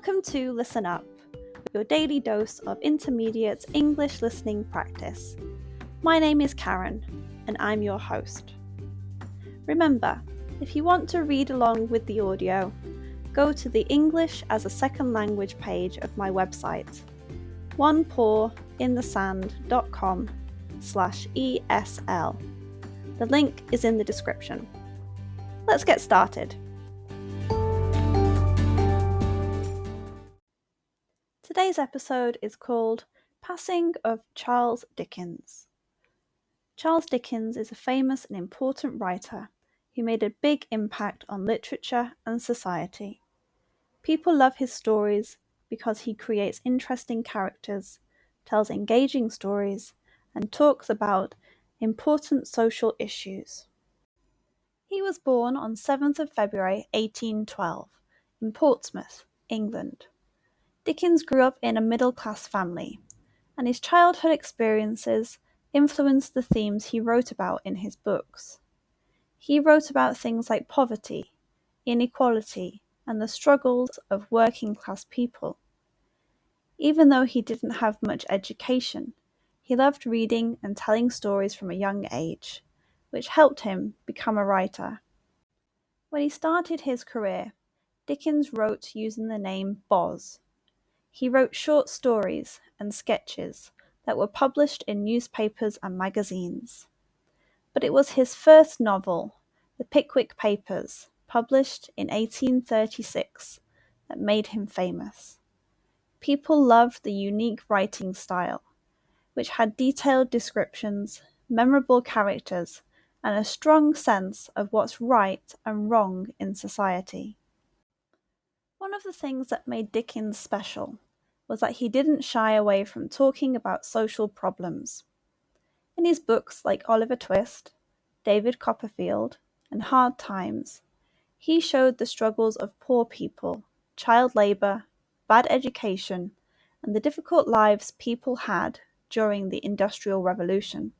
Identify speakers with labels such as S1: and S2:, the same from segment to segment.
S1: Welcome to Listen Up, your daily dose of intermediate English listening practice. My name is Karen, and I'm your host. Remember, if you want to read along with the audio, go to the English as a Second Language page of my website, onepawinthesand.com/ESL. The link is in the description. Let's get started. Today's episode is called Passing of Charles Dickens. Charles Dickens is a famous and important writer who made a big impact on literature and society. People love his stories because he creates interesting characters, tells engaging stories, and talks about important social issues. He was born on 7th of February 1812 in Portsmouth, England. Dickens grew up in a middle-class family, and his childhood experiences influenced the themes he wrote about in his books. He wrote about things like poverty, inequality, and the struggles of working-class people. Even though he didn't have much education, he loved reading and telling stories from a young age, which helped him become a writer. When he started his career, Dickens wrote using the name Boz. He wrote short stories and sketches that were published in newspapers and magazines. But it was his first novel, The Pickwick Papers, published in 1836, that made him famous. People loved the unique writing style, which had detailed descriptions, memorable characters, and a strong sense of what's right and wrong in society. One of the things that made Dickens special was that he didn't shy away from talking about social problems. In his books like Oliver Twist, David Copperfield, and Hard Times, he showed the struggles of poor people, child labour, bad education, and the difficult lives people had during the Industrial Revolution.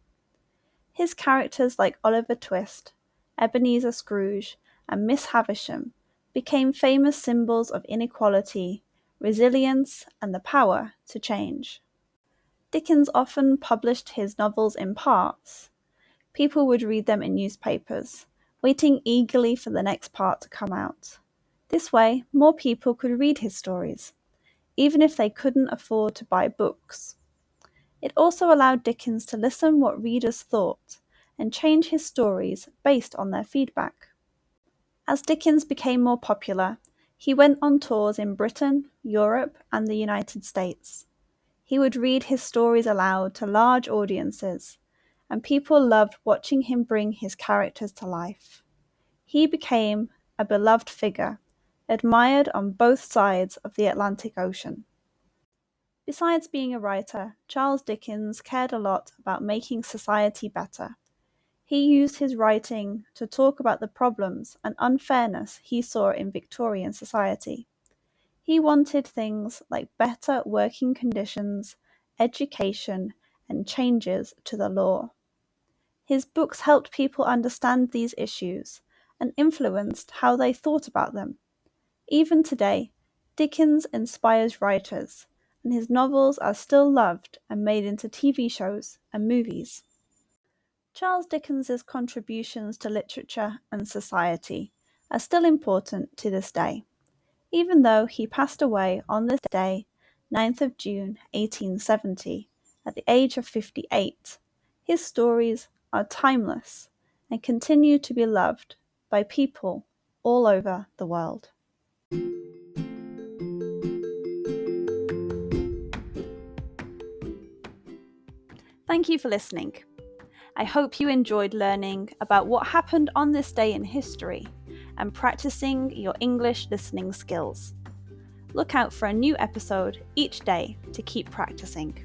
S1: His characters like Oliver Twist, Ebenezer Scrooge, and Miss Havisham became famous symbols of inequality, resilience, and the power to change. Dickens often published his novels in parts. People would read them in newspapers, waiting eagerly for the next part to come out. This way, more people could read his stories, even if they couldn't afford to buy books. It also allowed Dickens to listen what readers thought and change his stories based on their feedback. As Dickens became more popular, he went on tours in Britain, Europe, and the United States. He would read his stories aloud to large audiences, and people loved watching him bring his characters to life. He became a beloved figure, admired on both sides of the Atlantic Ocean. Besides being a writer, Charles Dickens cared a lot about making society better. He used his writing to talk about the problems and unfairness he saw in Victorian society. He wanted things like better working conditions, education, and changes to the law. His books helped people understand these issues and influenced how they thought about them. Even today, Dickens inspires writers, and his novels are still loved and made into TV shows and movies. Charles Dickens's contributions to literature and society are still important to this day. Even though he passed away on this day, 9th of June 1870, at the age of 58, his stories are timeless and continue to be loved by people all over the world. Thank you for listening. I hope you enjoyed learning about what happened on this day in history and practicing your English listening skills. Look out for a new episode each day to keep practicing.